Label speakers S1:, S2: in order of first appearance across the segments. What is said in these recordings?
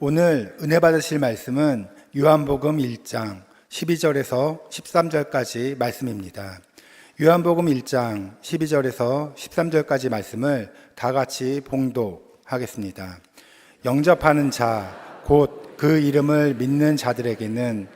S1: 오늘 은혜 받으실 말씀은 요한복음 1장 12절에서 13절까지 말씀입니다. 요한복음 1장 12절에서 13절까지 말씀을 다 같이 봉독하겠습니다. 영접하는 자, 곧 그 이름을 믿는 자들에게는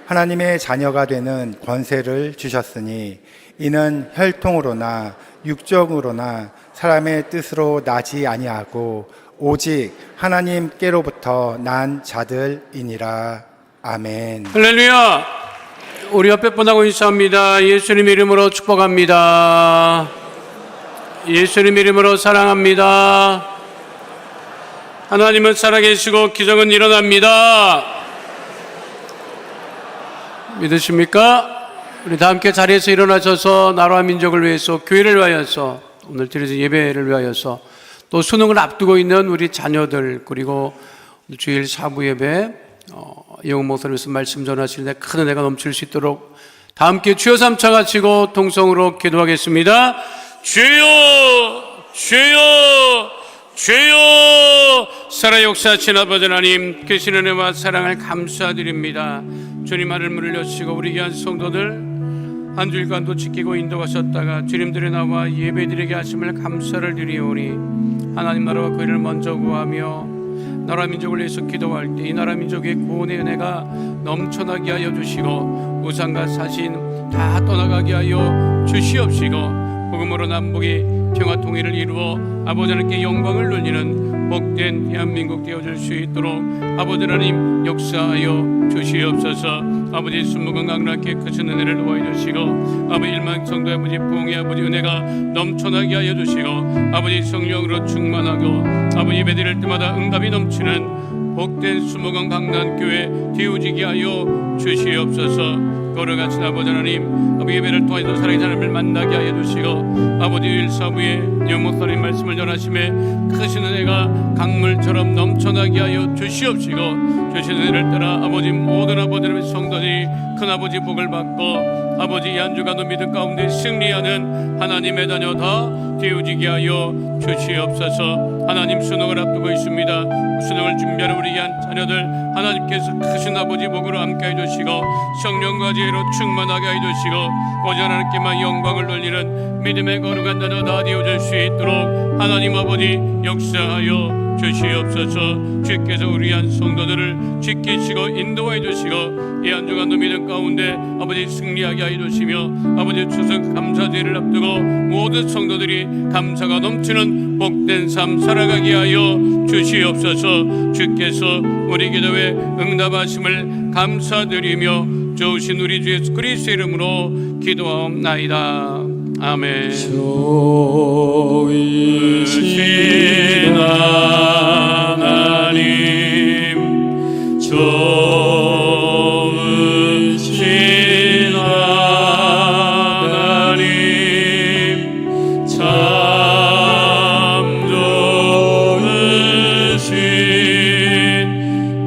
S1: 하나님의 자녀가 되는 권세를 주셨으니 이는 혈통으로나 육적으로나 사람의 뜻으로 나지 아니하고 오직 하나님께로부터 난 자들이니라. 아멘.
S2: 할렐루야. 우리 옆에 분하고 인사합니다. 예수님 이름으로 축복합니다. 예수님 이름으로 사랑합니다. 하나님은 살아계시고 기적은 일어납니다. 믿으십니까? 우리 다 함께 자리에서 일어나셔서 나라와 민족을 위해서, 교회를 위하여서, 오늘 드려진 예배를 위하여서, 또 수능을 앞두고 있는 우리 자녀들, 그리고 주일 사부 예배 영웅 목사님께서 말씀 전하시는데 큰 은혜가 넘칠 수 있도록 다 함께 주여 삼창 하시고 통성으로 기도하겠습니다. 주여, 주여, 주여. 살아 역사하신 아버지 하나님, 크신 은혜와 사랑을 감사드립니다. 주님 하늘문을 여시고 우리 귀한 성도들 한 주일간도 지키고 인도하셨다가 주님들의 나와 예배드리게 하심을 감사를 드리오니 하나님 나라와 그 일을 먼저 구하며 나라 민족을 위해서 기도할 때 이 나라 민족의 구원의 은혜가 넘쳐나게 하여 주시고 우상과 사신 다 떠나가게 하여 주시옵시고 복음으로 남북이 평화 통일을 이루어 아버지 하나님께 영광을 돌리는 복된 대한민국 되어줄 수 있도록 아버지 하나님 역사하여 주시옵소서. 아버지 순무건 강락에 크신 은혜를 도와주시고 아버지 일만 성도의 아버지 부흥의 아버지 은혜가 넘쳐나게 하여 주시고 아버지 성령으로 충만하고 아버지 예배 드릴 때마다 응답이 넘치는 복된 순무건 강남교회 뒤우지게 하여 주시옵소서. 걸어가신 아버지 하나님, 아버지 예배를 통해서 살아계신 하나님을 만나게 하여 주시고 아버지 일사부에 영목사님 말씀을 전하심에 크신 은혜가 강물처럼 넘쳐나게 하여 주시옵시고 주신 은혜를 따라 아버지 모든 아버지의 성도들이 큰아버지 복을 받고 아버지 한 주간도 믿음 가운데 승리하는 하나님의 자녀 다 되어지게 하여 주시옵소서. 하나님 수능을 앞두고 있습니다. 수능을 준비하는 우리 귀한 자녀들 하나님께서 크신 아버지 복으로 함께 해주시고 성령과 지혜로 충만하게 해주시고 오직 하나님께만 영광을 돌리는 믿음의 거룩한 자녀 다 되어질 수 있도록 하나님 아버지 역사하여 주시옵소서. 주께서 우리 한 성도들을 지키시고 인도해 주시고 이 한 주간도 믿음 가운데 아버지 승리하게 하여 주시며 아버지 추석 감사제를 앞두고 모든 성도들이 감사가 넘치는 복된 삶 살아가게 하여 주시옵소서. 주께서 우리 기도에 응답하심을 감사드리며 좋으신 우리 주 예수 그리스도 이름으로 기도하옵나이다. 아멘.
S3: 좋으신 하나님, 좋으신 하나님, 참 좋으신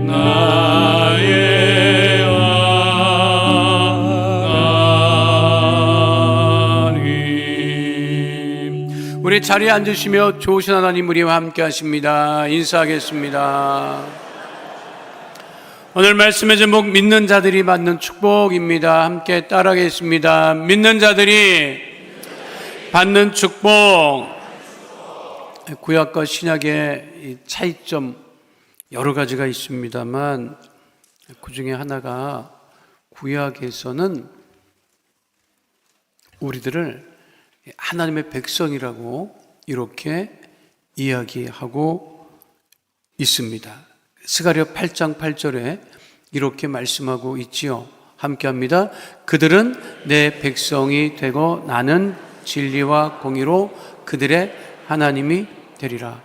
S3: 나의 하나님.
S2: 우리 자리에 앉으시며 좋으신 하나님 우리와 함께 하십니다. 인사하겠습니다. 오늘 말씀의 제목 믿는 자들이 받는 축복입니다. 함께 따라하겠습니다. 믿는 자들이 받는 축복. 구약과 신약의 차이점 여러 가지가 있습니다만 그 중에 하나가 구약에서는 우리들을 하나님의 백성이라고 이렇게 이야기하고 있습니다. 스가랴 8장 8절에 이렇게 말씀하고 있지요. 함께합니다. 그들은 내 백성이 되고 나는 진리와 공의로 그들의 하나님이 되리라.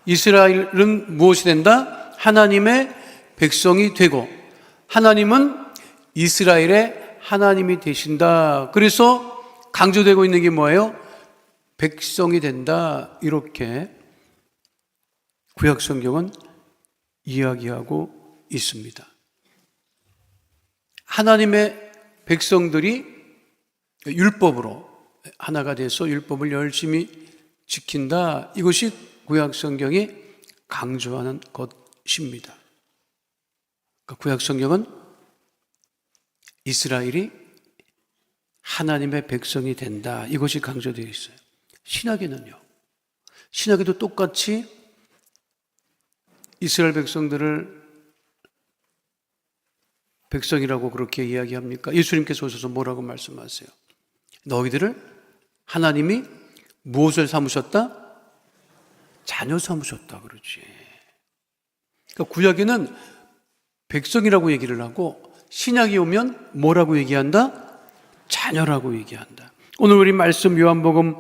S2: 이스라엘은 무엇이 된다? 하나님의 백성이 되고 하나님은 이스라엘의 하나님이 되신다. 그래서 강조되고 있는 게 뭐예요? 백성이 된다. 이렇게 구약 성경은 이야기하고 있습니다. 하나님의 백성들이 율법으로 하나가 돼서 율법을 열심히 지킨다. 이것이 구약 성경이 강조하는 것입니다. 구약 성경은 이스라엘이 하나님의 백성이 된다. 이것이 강조되어 있어요. 신약에는요. 신약에도 똑같이 이스라엘 백성들을 백성이라고 그렇게 이야기합니까? 예수님께서 오셔서 뭐라고 말씀하세요? 너희들을 하나님이 무엇을 삼으셨다? 자녀 삼으셨다 그러지. 그러니까 구약에는 백성이라고 얘기를 하고 신약이 오면 뭐라고 얘기한다? 자녀라고 얘기한다. 오늘 우리 말씀 요한복음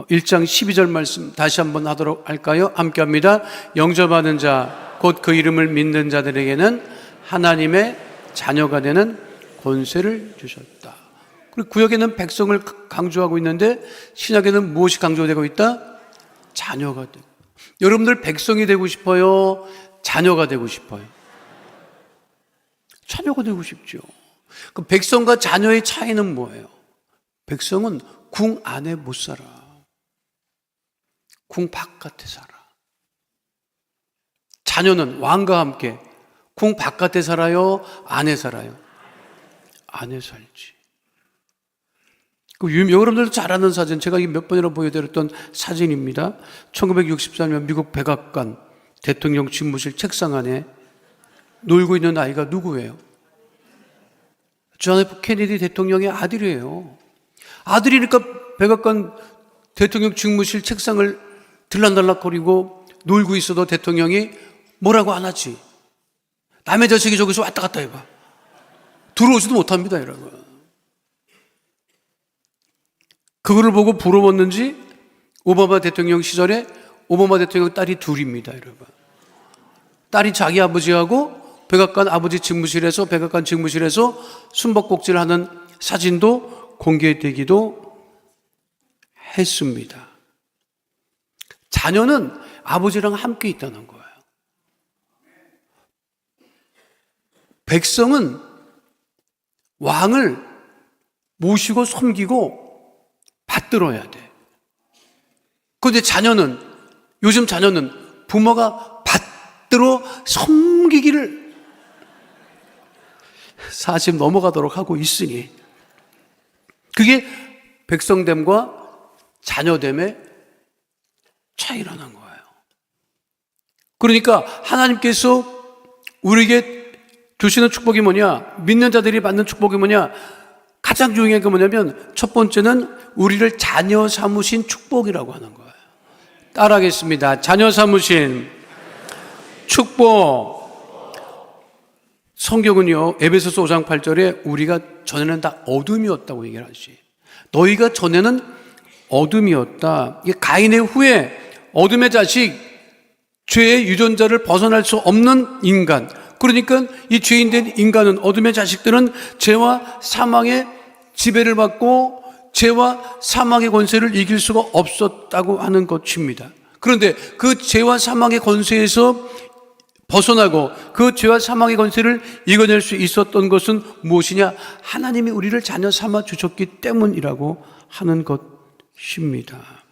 S2: 1장 12절 말씀 다시 한번 하도록 할까요? 함께 합니다. 영접하는 자, 곧 그 이름을 믿는 자들에게는 하나님의 자녀가 되는 권세를 주셨다. 그리고 구약에는 백성을 강조하고 있는데 신약에는 무엇이 강조되고 있다? 자녀가 되고. 여러분들 백성이 되고 싶어요? 자녀가 되고 싶어요? 자녀가 되고 싶죠. 그 백성과 자녀의 차이는 뭐예요? 백성은 궁 안에 못 살아. 궁 바깥에 살아. 자녀는 왕과 함께 궁 바깥에 살아요? 안에 살아요? 안에 살지. 여러분들도 잘 아는 사진, 제가 몇 번이나 보여드렸던 사진입니다. 1964년 미국 백악관 대통령 집무실 책상 안에 놀고 있는 아이가 누구예요? 존 F 케네디 대통령의 아들이에요. 아들이니까 백악관 대통령 직무실 책상을 들락날락거리고 놀고 있어도 대통령이 뭐라고 안 하지. 남의 자식이 저기서 왔다 갔다 해봐. 들어오지도 못합니다, 여러분. 그거를 보고 부러웠는지 오바마 대통령 시절에 오바마 대통령 딸이 둘입니다, 여러분. 딸이 자기 아버지하고 백악관 아버지 직무실에서 백악관 직무실에서 숨바꼭질 하는 사진도 공개되기도 했습니다. 자녀는 아버지랑 함께 있다는 거예요. 백성은 왕을 모시고 섬기고 받들어야 돼. 그런데 자녀는, 요즘 자녀는 부모가 받들어 섬기기를 40 넘어가도록 하고 있으니 그게 백성됨과 자녀됨의 차이라는 거예요. 그러니까 하나님께서 우리에게 주시는 축복이 뭐냐? 믿는 자들이 받는 축복이 뭐냐? 가장 중요한 게 뭐냐면 첫 번째는 우리를 자녀 삼으신 축복이라고 하는 거예요. 따라하겠습니다. 자녀 삼으신 축복. 성경은요, 에베소서 5장 8절에 우리가 전에는 다 어둠이었다고 얘기를 하지. 너희가 전에는 어둠이었다. 이게 가인의 후에 어둠의 자식, 죄의 유전자를 벗어날 수 없는 인간. 그러니까 이 죄인된 인간은, 어둠의 자식들은 죄와 사망의 지배를 받고 죄와 사망의 권세를 이길 수가 없었다고 하는 것입니다. 그런데 그 죄와 사망의 권세에서 벗어나고 그 죄와 사망의 권세를 이겨낼 수 있었던 것은 무엇이냐? 하나님이 우리를 자녀 삼아 주셨기 때문이라고 하는 것입니다.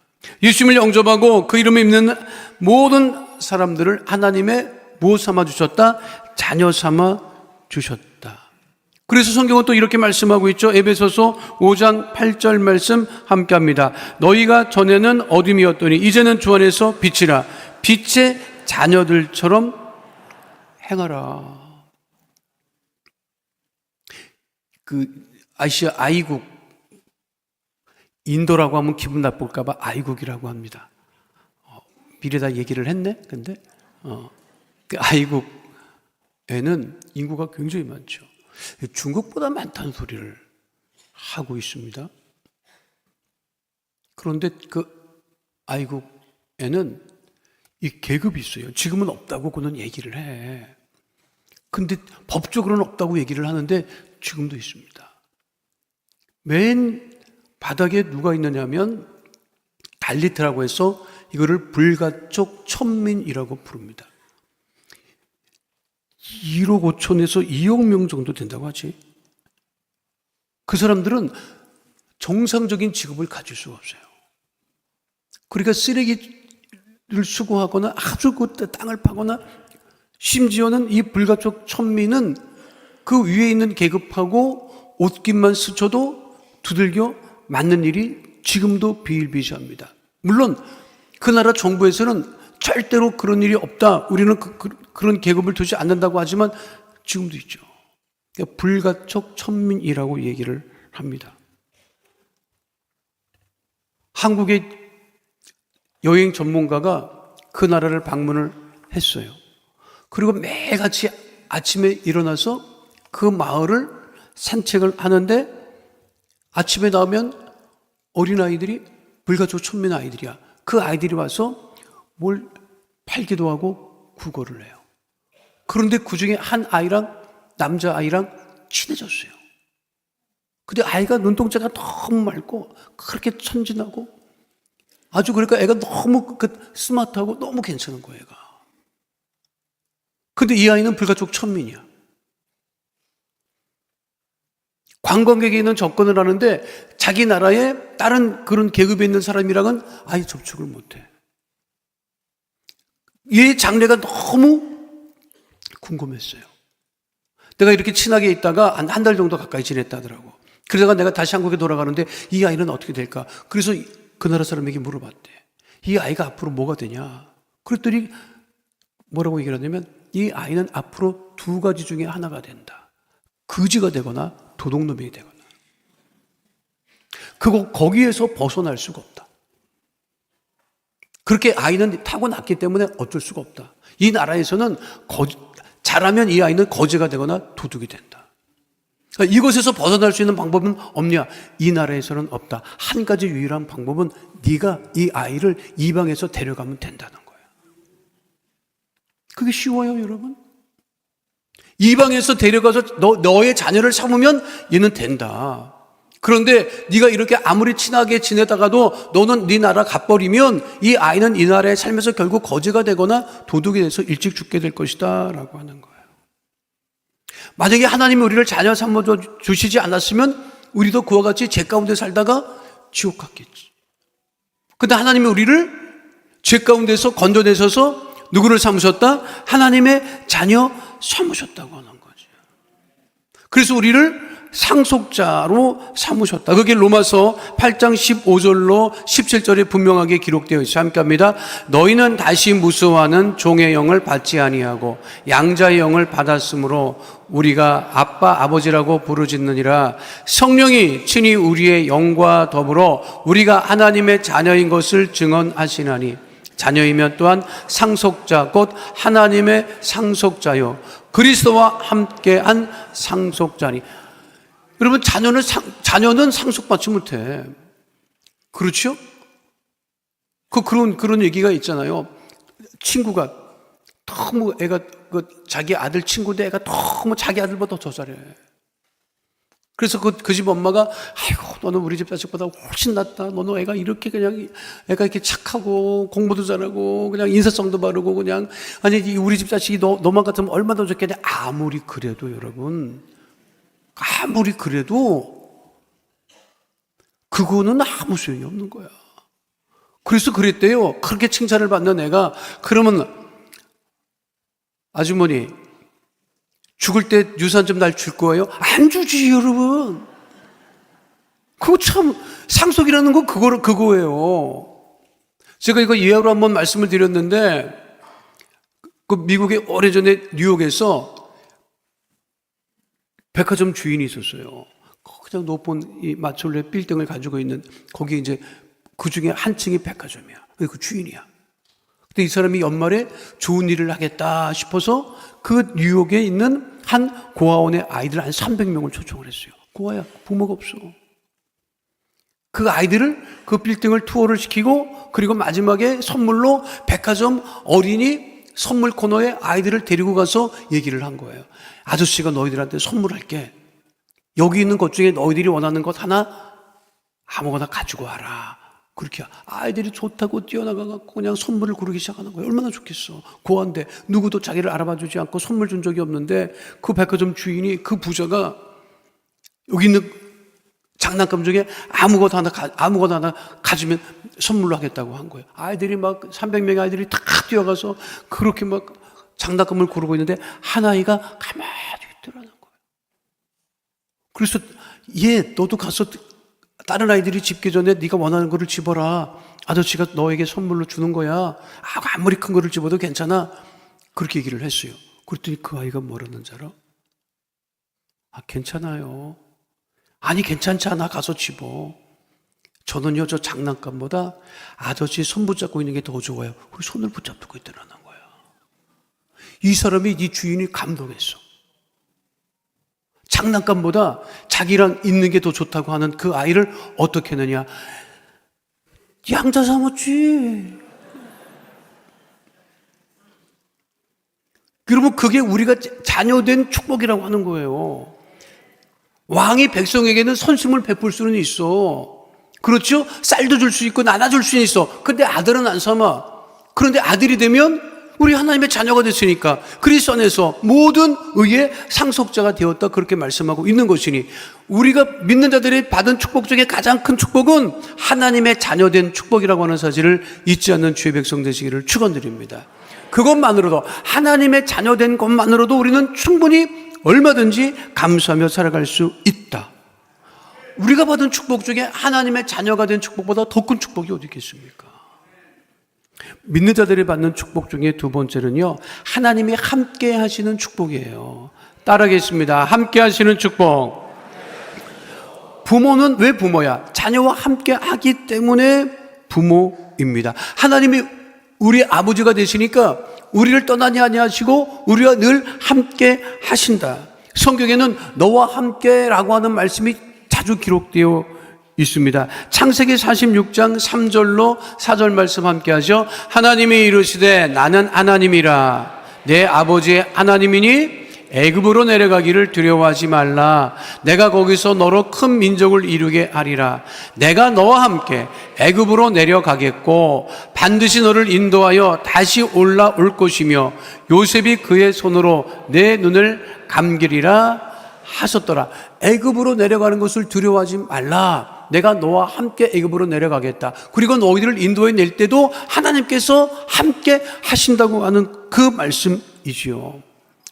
S2: 예수님을 영접하고 그 이름을 믿는 모든 사람들을 하나님의 무엇 삼아 주셨다? 자녀 삼아 주셨다. 그래서 성경은 또 이렇게 말씀하고 있죠. 에베소서 5장 8절 말씀 함께 합니다. 너희가 전에는 어둠이었더니 이제는 주 안에서 빛이라. 빛의 자녀들처럼 행하라. 아시아 아이국, 인도라고 하면 기분 나쁠까봐 아이국이라고 합니다. 미리 다 얘기를 했네? 근데, 그 아이국에는 인구가 굉장히 많죠. 중국보다 많다는 소리를 하고 있습니다. 그런데 그 아이국에는 이 계급이 있어요. 지금은 없다고 그는 얘기를 해. 근데 법적으로는 없다고 얘기를 하는데 지금도 있습니다. 맨 바닥에 누가 있느냐면 달리트라고 해서 이거를 불가촉 천민이라고 부릅니다. 1억 5천에서 2억 명 정도 된다고 하지. 그 사람들은 정상적인 직업을 가질 수가 없어요. 그러니까 쓰레기를 수거하거나 아주 그 땅을 파거나 심지어는 이 불가촉 천민은 그 위에 있는 계급하고 옷깃만 스쳐도 두들겨 맞는 일이 지금도 비일비재합니다. 물론 그 나라 정부에서는 절대로 그런 일이 없다, 우리는 그런 계급을 두지 않는다고 하지만 지금도 있죠. 그러니까 불가촉 천민이라고 얘기를 합니다. 한국의 여행 전문가가 그 나라를 방문을 했어요. 그리고 매일같이 아침에 일어나서 그 마을을 산책을 하는데 아침에 나오면 어린아이들이 불가촉 천민 아이들이야. 그 아이들이 와서 뭘 팔기도 하고 구걸을 해요. 그런데 그 중에 한 아이랑 남자아이랑 친해졌어요. 근데 아이가 눈동자가 너무 맑고 그렇게 천진하고 아주 그러니까 애가 너무 스마트하고 너무 괜찮은 거예요, 애가. 근데 이 아이는 불가촉 천민이야. 관광객에는 접근을 하는데 자기 나라의 다른 그런 계급에 있는 사람이랑은 아예 접촉을 못해. 얘 장래가 너무 궁금했어요. 내가 이렇게 친하게 있다가 한 달 정도 가까이 지냈다더라고. 그러다가 내가 다시 한국에 돌아가는데 이 아이는 어떻게 될까? 그래서 그 나라 사람에게 물어봤대. 이 아이가 앞으로 뭐가 되냐? 그랬더니 뭐라고 얘기를 하냐면 이 아이는 앞으로 두 가지 중에 하나가 된다. 거지가 되거나 도둑놈이 되거나. 거기에서 벗어날 수가 없다. 그렇게 아이는 타고났기 때문에 어쩔 수가 없다. 이 나라에서는 잘하면 이 아이는 거지가 되거나 도둑이 된다. 그러니까 이것에서 벗어날 수 있는 방법은 없냐? 이 나라에서는 없다. 한 가지 유일한 방법은 네가 이 아이를 이방에서 데려가면 된다는 거예요. 그게 쉬워요, 여러분? 이방에서 데려가서 너의 자녀를 삼으면 얘는 된다. 그런데 네가 이렇게 아무리 친하게 지내다가도 너는 네 나라 가버리면 이 아이는 이 나라에 살면서 결국 거지가 되거나 도둑이 돼서 일찍 죽게 될 것이다 라고 하는 거예요. 만약에 하나님이 우리를 자녀 삼아 주시지 않았으면 우리도 그와 같이 죄 가운데 살다가 지옥 갔겠지. 근데 하나님이 우리를 죄 가운데서 건져내셔서 누구를 삼으셨다? 하나님의 자녀 삼으셨다고 하는 거죠. 그래서 우리를 상속자로 삼으셨다. 그게 로마서 8장 15절로 17절에 분명하게 기록되어 있어요. 함께 합니다. 너희는 다시 무수하는 종의 영을 받지 아니하고 양자의 영을 받았으므로 우리가 아빠 아버지라고 부르짖느니라. 성령이 친히 우리의 영과 더불어 우리가 하나님의 자녀인 것을 증언하시나니 자녀이면 또한 상속자 곧 하나님의 상속자요 그리스도와 함께한 상속자니. 여러분, 자녀는 상속받지 못해. 그렇죠? 그런 얘기가 있잖아요. 친구가 너무 애가 자기 아들 친구인데 애가 너무 자기 아들보다 더 잘해. 그래서 그 집 엄마가 아이고 너는 우리 집 자식보다 훨씬 낫다. 너는 애가 이렇게 그냥 애가 이렇게 착하고 공부도 잘하고 그냥 인사성도 바르고 그냥 아니 우리 집 자식이 너만 같으면 얼마나 더 좋겠냐. 아무리 그래도 여러분. 아무리 그래도 그거는 아무 소용이 없는 거야. 그래서 그랬대요. 그렇게 칭찬을 받는 애가 그러면 아주머니 죽을 때 유산 좀 날 줄 거예요? 안 주지 여러분. 그거 참 상속이라는 건 그거예요. 제가 이거 예화로 한번 말씀을 드렸는데 그 미국에 오래전에 뉴욕에서 백화점 주인이 있었어요. 그냥 높은 이 마철레 빌딩을 가지고 있는 거기 이제 그 중에 한 층이 백화점이야. 그 주인이야. 근데 이 사람이 연말에 좋은 일을 하겠다 싶어서 그 뉴욕에 있는 한 고아원의 아이들 한 300명을 초청을 했어요. 고아야, 부모가 없어. 그 아이들을 그 빌딩을 투어를 시키고 그리고 마지막에 선물로 백화점 어린이 선물 코너에 아이들을 데리고 가서 얘기를 한 거예요. 아저씨가 너희들한테 선물할게. 여기 있는 것 중에 너희들이 원하는 것 하나 아무거나 가지고 와라. 그렇게 아이들이 좋다고 뛰어나가고 그냥 선물을 고르기 시작하는 거예요. 얼마나 좋겠어. 고아인데 누구도 자기를 알아봐주지 않고 선물 준 적이 없는데 그 백화점 주인이 그 부자가 여기 있는 장난감 중에 아무거나 하나 가지면 선물로 하겠다고 한 거예요. 아이들이 막 300명의 아이들이 다 뛰어가서 그렇게 막 장난감을 고르고 있는데 한 아이가 가만히 있더라는 거예요. 그래서 얘 너도 가서 다른 아이들이 집기 전에 네가 원하는 거를 집어라. 아저씨가 너에게 선물로 주는 거야. 아무리 큰 거를 집어도 괜찮아. 그렇게 얘기를 했어요. 그랬더니 그 아이가 뭐라는지 알아? 괜찮아요. 아니 괜찮지 않아. 가서 집어. 저는요 저 장난감보다 아저씨 손 붙잡고 있는 게 더 좋아요. 그 손을 붙잡고 있더라는 거야. 이 사람이 이 주인이 감동했어. 장난감보다 자기랑 있는 게 더 좋다고 하는 그 아이를 어떻게 했느냐? 양자 삼았지. 여러분 그게 우리가 자녀된 축복이라고 하는 거예요. 왕이 백성에게는 선심을 베풀 수는 있어. 그렇죠? 쌀도 줄 수 있고 나눠줄 수는 있어. 근데 아들은 안 삼아. 그런데 아들이 되면 우리 하나님의 자녀가 됐으니까 그리스도 안에서 모든 의의 상속자가 되었다 그렇게 말씀하고 있는 것이니 우리가 믿는 자들이 받은 축복 중에 가장 큰 축복은 하나님의 자녀된 축복이라고 하는 사실을 잊지 않는 주의 백성 되시기를 축원드립니다. 그것만으로도 하나님의 자녀된 것만으로도 우리는 충분히 얼마든지 감사하며 살아갈 수 있다. 우리가 받은 축복 중에 하나님의 자녀가 된 축복보다 더 큰 축복이 어디 있겠습니까? 믿는 자들이 받는 축복 중에 두 번째는요, 하나님이 함께 하시는 축복이에요. 따라하겠습니다. 함께 하시는 축복. 부모는 왜 부모야? 자녀와 함께 하기 때문에 부모입니다. 하나님이 우리 아버지가 되시니까 우리를 떠나지 아니하시고 우리와 늘 함께 하신다. 성경에는 너와 함께라고 하는 말씀이 자주 기록되어 있습니다. 창세기 46장 3절로 4절 말씀 함께 하죠. 하나님이 이르시되 나는 하나님이라 내 아버지의 하나님이니 애굽으로 내려가기를 두려워하지 말라. 내가 거기서 너로 큰 민족을 이루게 하리라. 내가 너와 함께 애굽으로 내려가겠고 반드시 너를 인도하여 다시 올라올 것이며 요셉이 그의 손으로 내 눈을 감기리라 하셨더라. 애굽으로 내려가는 것을 두려워하지 말라. 내가 너와 함께 애굽으로 내려가겠다. 그리고 너희들을 인도해 낼 때도 하나님께서 함께 하신다고 하는 그 말씀이지요.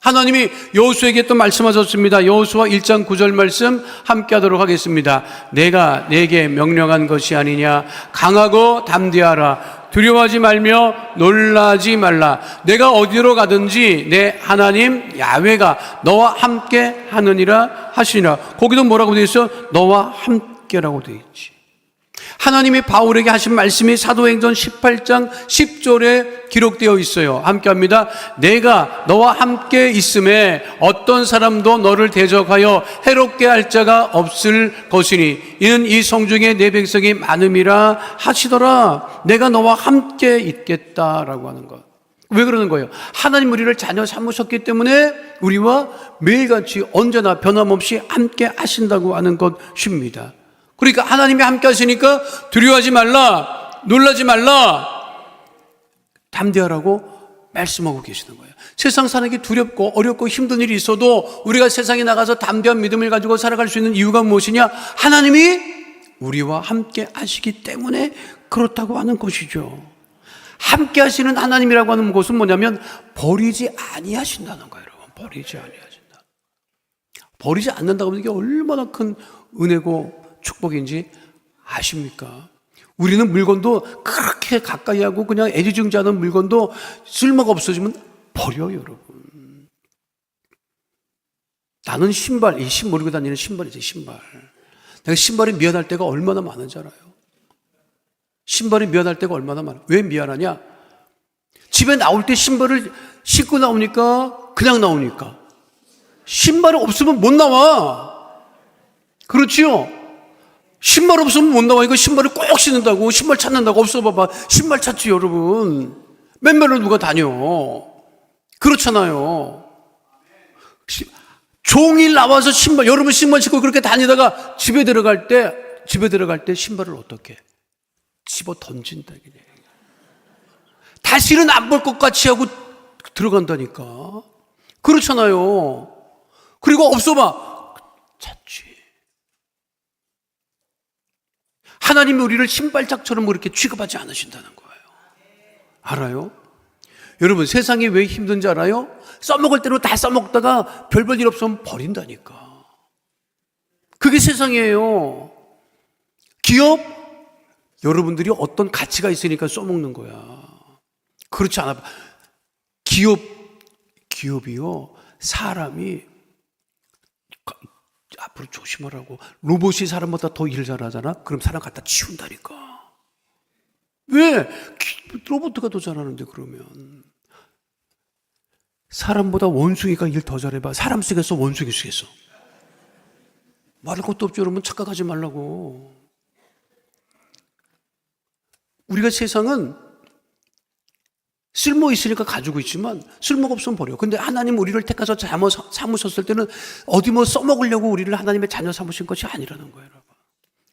S2: 하나님이 여호수아에게 또 말씀하셨습니다. 여호수아 1장 9절 말씀 함께 하도록 하겠습니다. 내가 내게 명령한 것이 아니냐. 강하고 담대하라. 두려워하지 말며 놀라지 말라. 내가 어디로 가든지 내 하나님 야훼가 너와 함께 하느니라 하시니라. 거기도 뭐라고 되어 있어? 너와 함께라고 되어 있지. 하나님이 바울에게 하신 말씀이 사도행전 18장 10절에 기록되어 있어요. 함께 합니다. 내가 너와 함께 있음에 어떤 사람도 너를 대적하여 해롭게 할 자가 없을 것이니 이는 이 성중에 내 백성이 많음이라 하시더라. 내가 너와 함께 있겠다라고 하는 것. 왜 그러는 거예요? 하나님 우리를 자녀 삼으셨기 때문에 우리와 매일같이 언제나 변함없이 함께 하신다고 하는 것입니다. 그러니까 하나님이 함께 하시니까 두려워하지 말라, 놀라지 말라, 담대하라고 말씀하고 계시는 거예요. 세상 사는 게 두렵고 어렵고 힘든 일이 있어도 우리가 세상에 나가서 담대한 믿음을 가지고 살아갈 수 있는 이유가 무엇이냐? 하나님이 우리와 함께 하시기 때문에 그렇다고 하는 것이죠. 함께 하시는 하나님이라고 하는 것은 뭐냐면 버리지 아니하신다는 거예요. 여러분, 버리지 아니하신다. 버리지 않는다고 하는 게 얼마나 큰 은혜고 축복인지 아십니까? 우리는 물건도 그렇게 가까이 하고 그냥 애지중지하는 물건도 쓸모가 없어지면 버려요, 여러분. 나는 신발, 이 신모르고 다니는 신발이지, 신발. 내가 신발이 미안할 때가 얼마나 많은지 알아요? 신발이 미안할 때가 얼마나 많아. 왜 미안하냐? 집에 나올 때 신발을 신고 나오니까 그냥 나오니까. 신발이 없으면 못 나와. 그렇지요? 신발 없으면 못 나와니까 신발을 꼭 신는다고. 신발 찾는다고. 없어 봐봐. 신발 찾지 여러분. 맨발로 누가 다녀. 그렇잖아요. 종일 나와서 신발, 여러분 신발 신고 그렇게 다니다가 집에 들어갈 때 신발을 어떻게 집어 던진다. 다시는 안 볼 것 같이 하고 들어간다니까. 그렇잖아요. 그리고 없어 봐. 찾지. 하나님이 우리를 신발짝처럼 그렇게 취급하지 않으신다는 거예요. 알아요? 여러분, 세상이 왜 힘든지 알아요? 써먹을 대로 다 써먹다가 별별 일 없으면 버린다니까. 그게 세상이에요. 기업, 여러분들이 어떤 가치가 있으니까 써먹는 거야. 그렇지 않아. 기업이요, 사람이 앞으로 조심하라고. 로봇이 사람보다 더 일을 잘하잖아? 그럼 사람 갖다 치운다니까. 왜? 로봇가 더 잘하는데, 그러면. 사람보다 원숭이가 일 더 잘해봐. 사람 쓰겠어, 원숭이 쓰겠어? 말할 것도 없죠, 여러분. 착각하지 말라고. 우리가 세상은 쓸모 있으니까 가지고 있지만 쓸모가 없으면 버려. 근데 하나님 우리를 택해서 삼으셨을 때는 어디 뭐 써먹으려고 우리를 하나님의 자녀 삼으신 것이 아니라는 거예요, 여러분.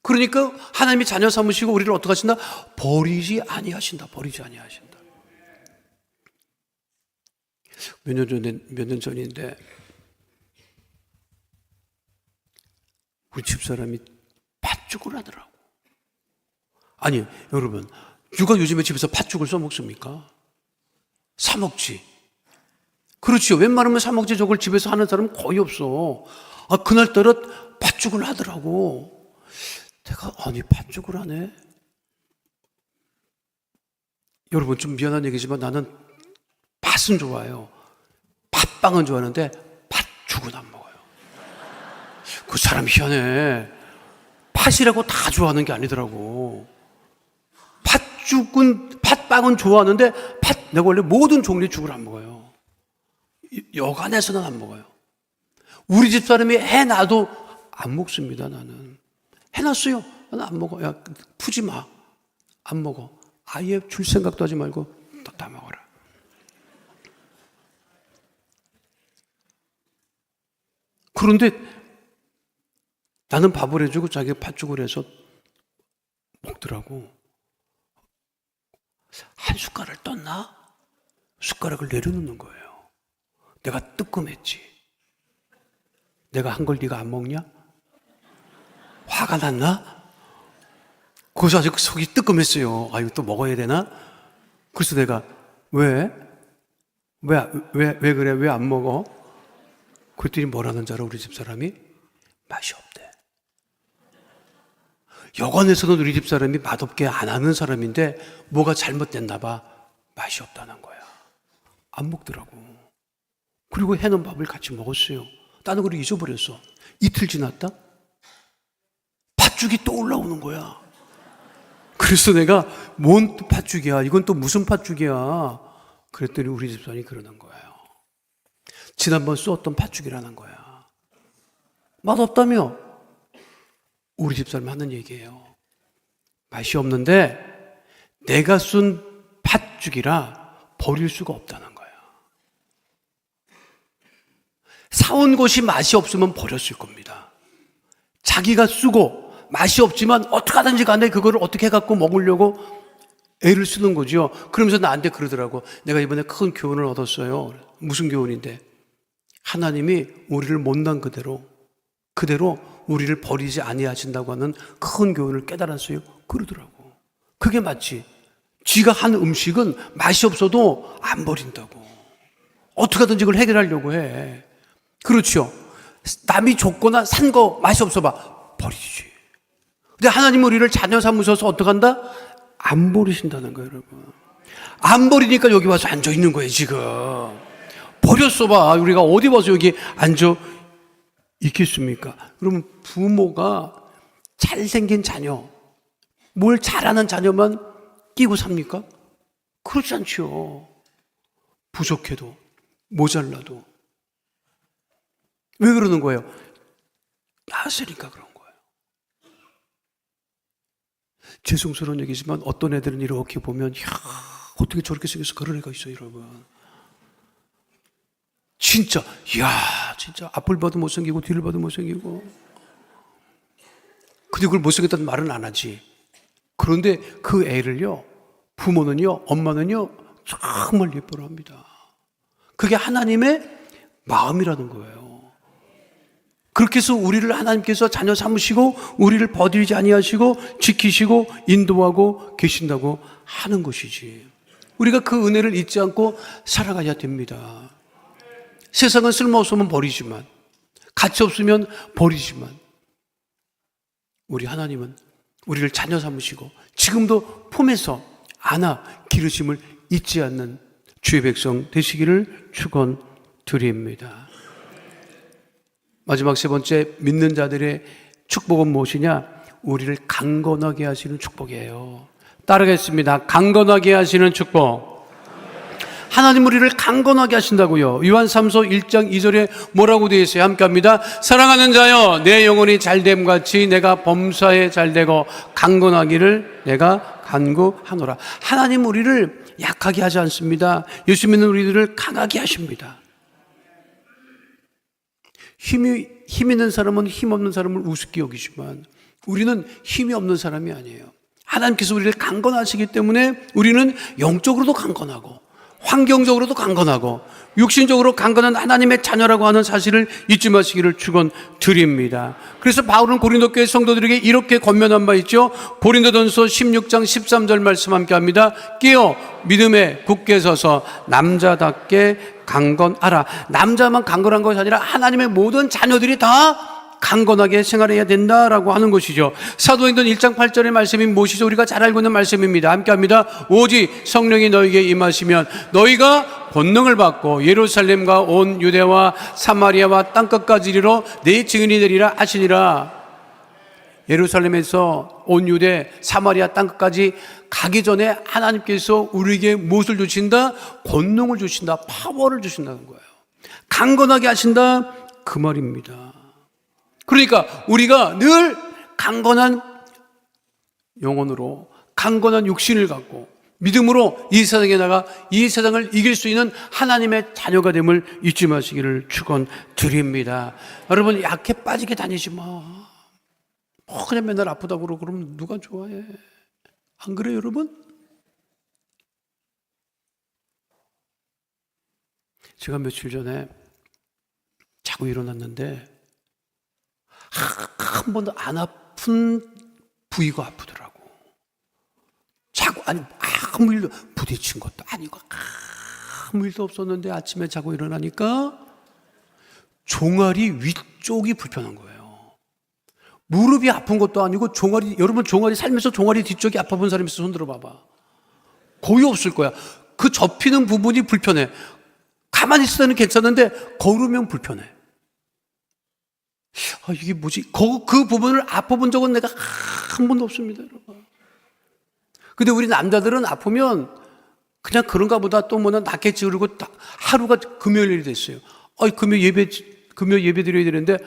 S2: 그러니까 하나님이 자녀 삼으시고 우리를 어떻게 하신다? 버리지 아니하신다. 버리지 아니하신다. 몇 년 전인데 우리 집사람이 팥죽을 하더라고. 아니, 여러분, 누가 요즘에 집에서 팥죽을 써먹습니까? 사 먹지. 그렇죠. 웬만하면 사 먹지. 저걸 집에서 하는 사람은 거의 없어. 그날따라 팥죽을 하더라고. 내가, 아니, 팥죽을 하네? 여러분, 좀 미안한 얘기지만 나는 팥은 좋아해요. 팥빵은 좋아하는데 팥죽은 안 먹어요. 그 사람 희한해. 팥이라고 다 좋아하는 게 아니더라고. 팥빵은 좋아하는데 내가 원래 모든 종류의 죽을 안 먹어요. 여간에서는 안 먹어요. 우리 집 사람이 해놔도 안 먹습니다. 나는 해놨어요. 나는 안 먹어. 야, 푸지 마. 안 먹어. 아예 줄 생각도 하지 말고 다 먹어라. 그런데 나는 밥을 해주고 자기가 팥죽을 해서 먹더라고. 한 숟갈을 떴나? 숟가락을 내려놓는 거예요. 내가 뜨끔했지. 내가 한 걸 네가 안 먹냐? 화가 났나? 그래서 아주 속이 뜨끔했어요. 이거 또 먹어야 되나? 그래서 내가 왜 그래? 왜 안 먹어? 그랬더니 뭐라는 줄 알아? 우리 집사람이 맛이 없대. 여관에서는 우리 집사람이 맛없게 안 하는 사람인데 뭐가 잘못됐나 봐. 맛이 없다는 거야. 안 먹더라고. 그리고 해놓은 밥을 같이 먹었어요. 나는 그걸 잊어버렸어. 이틀 지났다? 팥죽이 또 올라오는 거야. 그래서 내가 뭔 팥죽이야? 이건 또 무슨 팥죽이야? 그랬더니 우리 집사람이 그러는 거예요. 지난번 쏘았던 팥죽이라는 거야. 맛없다며? 우리 집사람 하는 얘기예요. 맛이 없는데 내가 쏜 팥죽이라 버릴 수가 없다는 거야. 사온 것이 맛이 없으면 버렸을 겁니다. 자기가 쓰고 맛이 없지만 어떻게 하든지 간에 그거를 어떻게 해갖고 먹으려고 애를 쓰는 거죠. 그러면서 나한테 그러더라고. 내가 이번에 큰 교훈을 얻었어요. 무슨 교훈인데? 하나님이 우리를 못난 그대로 우리를 버리지 아니하신다고 하는 큰 교훈을 깨달았어요. 그러더라고. 그게 맞지. 쥐가 한 음식은 맛이 없어도 안 버린다고. 어떻게 하든지 그걸 해결하려고 해. 그렇죠. 남이 줬거나 산 거 맛이 없어 봐. 버리지. 근데 하나님은 우리를 자녀 삼으셔서 어떻게 한다? 안 버리신다는 거예요, 여러분. 안 버리니까 여기 와서 앉아 있는 거예요, 지금. 버렸어 봐. 우리가 어디 와서 여기 앉아 있겠습니까? 그러면 부모가 잘생긴 자녀, 뭘 잘하는 자녀만 끼고 삽니까? 그렇지 않죠. 부족해도, 모자라도. 왜 그러는 거예요? 낳았으니까 그런 거예요. 죄송스러운 얘기지만 어떤 애들은 이렇게 보면, 이야, 어떻게 저렇게 생겨서 그런 애가 있어요, 여러분. 진짜, 이야, 진짜 앞을 봐도 못생기고 뒤를 봐도 못생기고. 근데 그걸 못생겼다는 말은 안 하지. 그런데 그 애를요, 부모는요, 엄마는요, 정말 예뻐라 합니다. 그게 하나님의 마음이라는 거예요. 그렇게 해서 우리를 하나님께서 자녀 삼으시고 우리를 버리지 아니하시고 지키시고 인도하고 계신다고 하는 것이지. 우리가 그 은혜를 잊지 않고 살아가야 됩니다. 세상은 쓸모없으면 버리지만, 가치 없으면 버리지만, 우리 하나님은 우리를 자녀 삼으시고 지금도 품에서 안아 기르심을 잊지 않는 주의 백성 되시기를 축원드립니다. 마지막 세 번째, 믿는 자들의 축복은 무엇이냐? 우리를 강건하게 하시는 축복이에요. 따르겠습니다. 강건하게 하시는 축복. 하나님 우리를 강건하게 하신다고요. 요한 3서 1장 2절에 뭐라고 되어 있어요? 함께 합니다. 사랑하는 자여, 내 영혼이 잘됨 같이 내가 범사에 잘되고 강건하기를 내가 간구하노라. 하나님 우리를 약하게 하지 않습니다. 예수 믿는 우리들을 강하게 하십니다. 힘 있는 사람은 힘 없는 사람을 우습게 여기지만 우리는 힘이 없는 사람이 아니에요. 하나님께서 우리를 강건하시기 때문에 우리는 영적으로도 강건하고 환경적으로도 강건하고 육신적으로 강건한 하나님의 자녀라고 하는 사실을 잊지 마시기를 축원드립니다. 그래서 바울은 고린도 교회 성도들에게 이렇게 권면한 바 있죠. 고린도전서 16장 13절 말씀 함께 합니다. 깨어 믿음에 굳게 서서 남자답게 강건하라. 남자만 강건한 것이 아니라 하나님의 모든 자녀들이 다 강건하게 생활해야 된다라고 하는 것이죠. 사도행전 1장 8절의 말씀이 무엇이죠? 우리가 잘 알고 있는 말씀입니다. 함께 합니다. 오직 성령이 너에게 임하시면 너희가 권능을 받고 예루살렘과 온 유대와 사마리아와 땅끝까지 이르러 내 증인이 되리라 하시니라. 예루살렘에서 온 유대 사마리아 땅끝까지 가기 전에 하나님께서 우리에게 무엇을 주신다? 권능을 주신다. 파워를 주신다는 거예요. 강건하게 하신다 그 말입니다. 그러니까 우리가 늘 강건한 영혼으로 강건한 육신을 갖고 믿음으로 이 세상에 나가 이 세상을 이길 수 있는 하나님의 자녀가 됨을 잊지 마시기를 축원드립니다. 여러분 약해 빠지게 다니지 마. 그냥 맨날 아프다고 그러고 그러면 누가 좋아해? 안 그래요 여러분? 제가 며칠 전에 자고 일어났는데 한 번도 안 아픈 부위가 아프더라고. 자고 아니 아무 일도 부딪힌 것도 아니고 아무 일도 없었는데 아침에 자고 일어나니까 종아리 위쪽이 불편한 거예요. 무릎이 아픈 것도 아니고 종아리, 여러분 종아리 살면서 종아리 뒤쪽이 아파본 사람 있어 손 들어봐봐. 거의 없을 거야. 그 접히는 부분이 불편해. 가만히 있을 때는 괜찮은데 걸으면 불편해. 이게 뭐지? 그 부분을 아파본 적은 내가 한 번도 없습니다, 여러분. 근데 우리 남자들은 아프면 그냥 그런가 보다 또 뭐는 낫겠지 그러고 하루가 금요일이 됐어요. 금요일 예배 드려야 되는데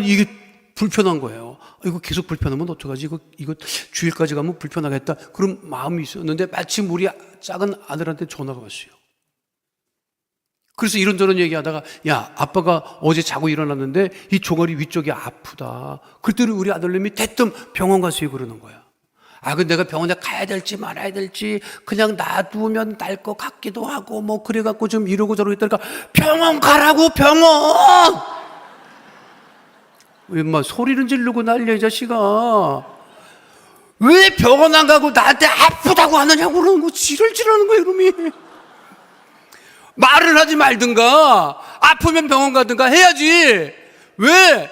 S2: 이게 불편한 거예요. 이거 계속 불편하면 어떡하지? 이거 주일까지 가면 불편하겠다. 그런 마음이 있었는데 마침 우리 작은 아들한테 전화가 왔어요. 그래서 이런저런 얘기하다가 야 아빠가 어제 자고 일어났는데 이 종아리 위쪽이 아프다. 그랬더니 우리 아들님이 대뜸 병원 가세요 그러는 거야. 근데 내가 병원에 가야 될지 말아야 될지 그냥 놔두면 날 것 같기도 하고 뭐 그래갖고 좀 이러고 저러고 있다니까 병원 가라고 병원! 왜 막 소리를 지르고 난리야 이 자식아. 왜 병원 안 가고 나한테 아프다고 하느냐고 그러는 거 지랄지랄하는 거야 이놈이. 말을 하지 말든가 아프면 병원 가든가 해야지. 왜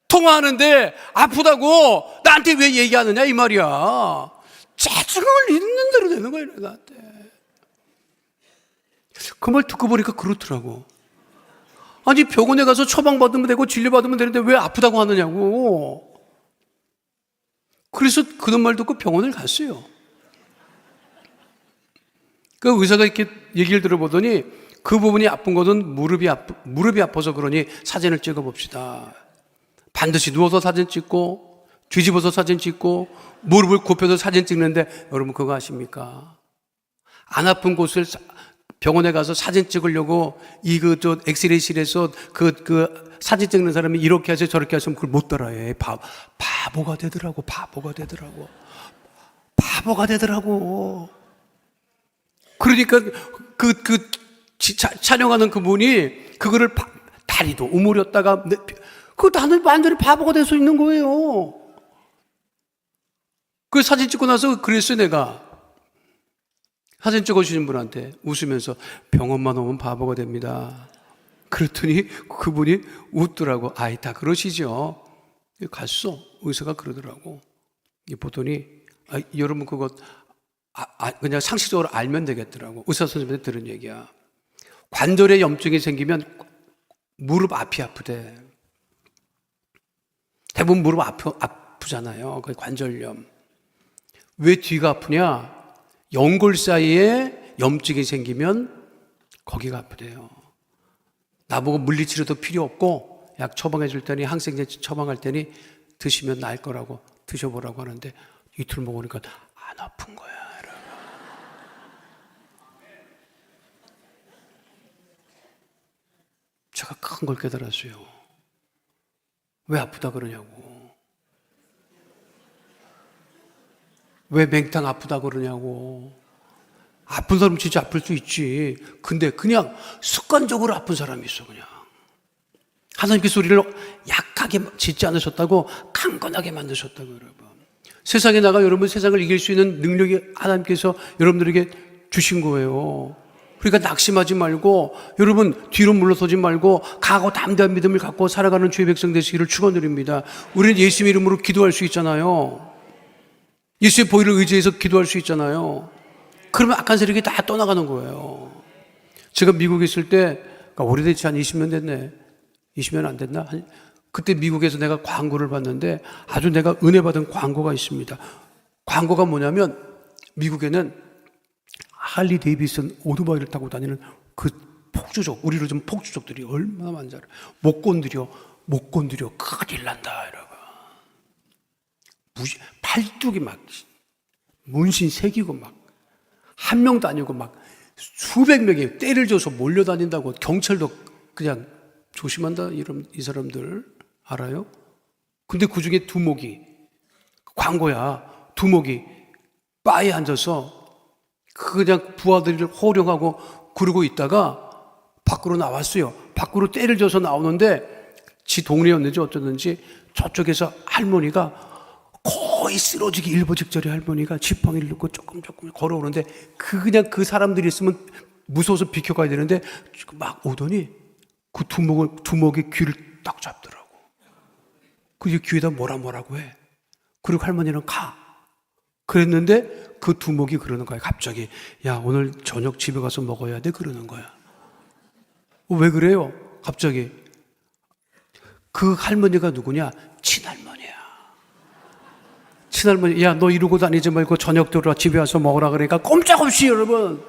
S2: 통화하는데 아프다고 나한테 왜 얘기하느냐 이 말이야. 짜증을 있는 대로 내는 거야 나한테. 그 말 듣고 보니까 그렇더라고. 아니 병원에 가서 처방받으면 되고 진료받으면 되는데 왜 아프다고 하느냐고. 그래서 그런 말 듣고 병원을 갔어요. 그 의사가 이렇게 얘기를 들어보더니 그 부분이 아픈 것은 무릎이 아파서 그러니 사진을 찍어봅시다. 반드시 누워서 사진 찍고 뒤집어서 사진 찍고 무릎을 굽혀서 사진 찍는데 여러분 그거 아십니까? 안 아픈 곳을 병원에 가서 사진 찍으려고 엑스레이실에서 그 사진 찍는 사람이 이렇게 하세요 저렇게 하시면 그걸 못 따라해. 바보가 되더라고. 그러니까 촬영하는 그분이 그거를 다리도 우물였다가 나는 완전히 바보가 돼서 있는 거예요. 그 사진 찍고 나서 그랬어요 내가. 사진 찍어주신 분한테 웃으면서 병원만 오면 바보가 됩니다. 그랬더니 그분이 웃더라고. 아이, 다 그러시죠. 갔어. 의사가 그러더라고. 보더니, 여러분 그거 그냥 상식적으로 알면 되겠더라고. 의사 선생님한테 들은 얘기야. 관절에 염증이 생기면 무릎 앞이 아프대. 대부분 무릎 아프잖아요. 그 관절염. 왜 뒤가 아프냐? 연골 사이에 염증이 생기면 거기가 아프대요. 나보고 물리치료도 필요 없고 약 처방해 줄 테니, 항생제 처방할 테니 드시면 나을 거라고, 드셔보라고 하는데 이틀 먹으니까 안 아픈 거야. 여러분. 제가 큰 걸 깨달았어요. 왜 아프다 그러냐고. 왜 맹탕 아프다 그러냐고. 아픈 사람 진짜 아플 수 있지. 근데 그냥 습관적으로 아픈 사람이 있어. 그냥 하나님께서 우리를 약하게 짓지 않으셨다고, 강건하게 만드셨다고. 여러분, 세상에 나가 여러분 세상을 이길 수 있는 능력이 하나님께서 여러분들에게 주신 거예요. 그러니까 낙심하지 말고, 여러분 뒤로 물러서지 말고 강하고 담대한 믿음을 갖고 살아가는 주의 백성 되시기를 축원드립니다. 우리는 예수님 이름으로 기도할 수 있잖아요. 예수의 보혈을 의지해서 기도할 수 있잖아요. 그러면 악한 세력이 다 떠나가는 거예요. 제가 미국에 있을 때, 그러니까 오래됐지, 한 20년 됐네. 20년 안 됐나? 그때 미국에서 내가 광고를 봤는데 아주 내가 은혜 받은 광고가 있습니다. 광고가 뭐냐면, 미국에는 할리 데이비슨 오토바이를 타고 다니는 그 폭주족, 우리로 좀 폭주족들이 얼마나 많은지 알아요. 못 건드려 큰일 난다, 여러분. 팔뚝이 막 문신 새기고 막 한 명도 아니고 막 수백 명이 때를 줘서 몰려다닌다고 경찰도 그냥 조심한다, 이 사람들 알아요? 근데 그 중에 두목이, 광고야, 두목이 바에 앉아서 그냥 부하들을 호령하고 그러고 있다가 밖으로 나왔어요. 밖으로 때를 줘서 나오는데 지 동네였는지 어쩌는지 저쪽에서 할머니가, 거의 쓰러지기 일보 직전에 할머니가 지팡이를 넣고 조금 걸어오는데, 그냥 그 사람들이 있으면 무서워서 비켜가야 되는데 막 오더니 그 두목의 귀를 딱 잡더라고. 그 귀에다 뭐라고 해. 그리고 할머니는 가. 그랬는데 그 두목이 그러는 거야. 갑자기, 야, 오늘 저녁 집에 가서 먹어야 돼. 그러는 거야. 왜 그래요? 갑자기. 그 할머니가 누구냐? 친할머니야. 친할머니, 야, 너 이러고 다니지 말고 저녁 들어와 집에 와서 먹으라 그러니까 꼼짝없이, 여러분.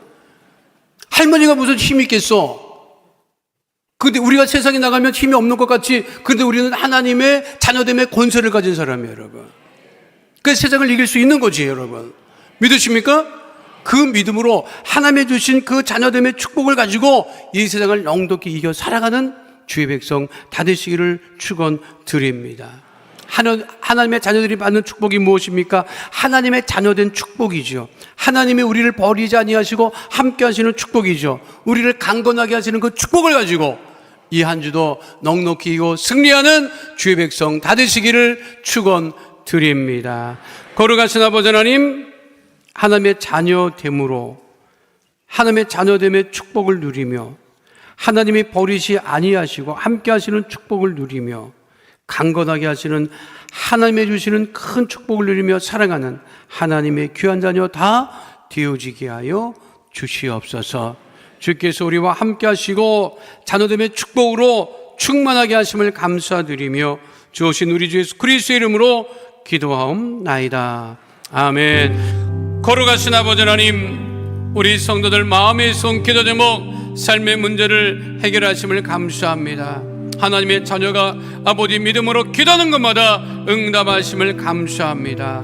S2: 할머니가 무슨 힘이 있겠어? 근데 우리가 세상에 나가면 힘이 없는 것 같지? 근데 우리는 하나님의 자녀됨의 권세를 가진 사람이에요, 여러분. 그 세상을 이길 수 있는 거지, 여러분. 믿으십니까? 그 믿음으로 하나님의 주신 그 자녀됨의 축복을 가지고 이 세상을 영독히 이겨 살아가는 주의 백성 다 되시기를 축원드립니다. 하나님의 자녀들이 받는 축복이 무엇입니까? 하나님의 자녀된 축복이죠. 하나님이 우리를 버리지 아니하시고 함께 하시는 축복이죠. 우리를 강건하게 하시는 그 축복을 가지고 이 한 주도 넉넉히 이고 승리하는 주의 백성 다 되시기를 축원드립니다. 거룩하신 아버지 하나님, 하나님의 자녀됨으로 하나님의 자녀됨의 축복을 누리며 하나님이 버리지 아니하시고 함께 하시는 축복을 누리며 강건하게 하시는 하나님의 주시는 큰 축복을 누리며 살아가는 하나님의 귀한 자녀 다 되어지게 하여 주시옵소서. 주께서 우리와 함께 하시고 자녀됨의 축복으로 충만하게 하심을 감사드리며 주오신 우리 주 예수 그리스도의 이름으로 기도하옵나이다. 아멘. 거룩하신 아버지 하나님, 우리 성도들 마음에 쏜 기도 제목, 삶의 문제를 해결하심을 감사합니다. 하나님의 자녀가 아버지 믿음으로 기도하는 것마다 응답하심을 감사합니다.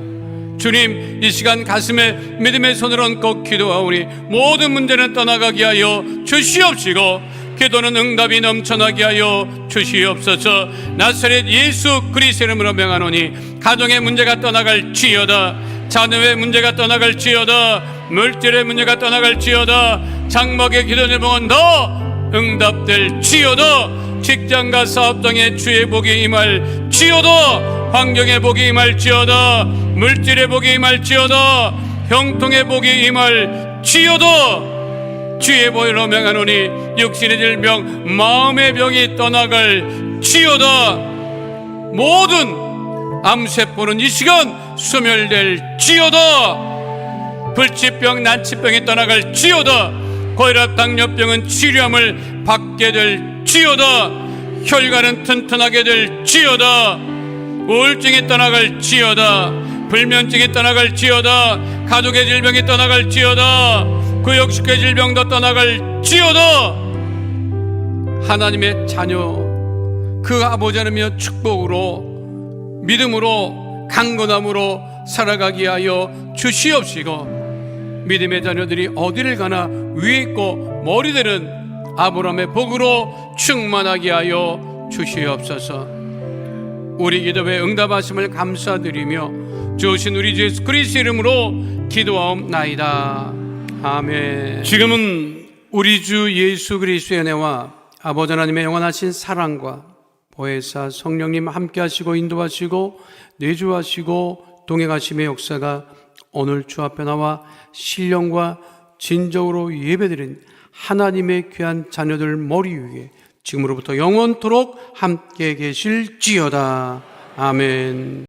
S2: 주님, 이 시간 가슴에 믿음의 손을 얹고 기도하오니 모든 문제는 떠나가게 하여 주시옵시고 기도는 응답이 넘쳐나게 하여 주시옵소서. 나사렛 예수 그리스도의 이름으로 명하노니 가정의 문제가 떠나갈지어다, 자녀의 문제가 떠나갈지어다, 물질의 문제가 떠나갈지어다, 장막의 기도 제목은 더 응답될지어다. 직장과 사업장에 주의 복이 임할지어다, 환경의 복이 임할지어다, 물질의 복이 임할지어다, 형통의 복이 임할지어다.
S3: 지어다. 주의 보혈로 명하노니 육신의 질병 마음의 병이 떠나갈 지어다. 모든 암세포는 이 시간 소멸될 지어다. 불치병 난치병이 떠나갈 지어다. 고혈압 당뇨병은 치료함을 받게 될 지어다. 혈관은 튼튼하게 될 지어다. 우울증이 떠나갈 지어다. 불면증이 떠나갈 지어다. 가족의 질병이 떠나갈 지어다. 구역식의 질병도 떠나갈 지어다. 하나님의 자녀 그 아버지 하나님의 축복으로 믿음으로 강건함으로 살아가게 하여 주시옵시고, 믿음의 자녀들이 어디를 가나 위에 있고 머리 되는 아브라함의 복으로 충만하게 하여 주시옵소서. 우리 기도에 응답하심을 감사드리며 주신 우리 주 예수 그리스도 이름으로 기도하옵나이다. 아멘. 지금은 우리 주 예수 그리스도의 은혜와 아버지 하나님의 영원하신 사랑과 보혜사 성령님 함께 하시고 인도하시고 내주하시고 동행하심의 역사가 오늘 주 앞에 나와 신령과 진정으로 예배드린 하나님의 귀한 자녀들 머리 위에 지금으로부터 영원토록 함께 계실지어다. 아멘.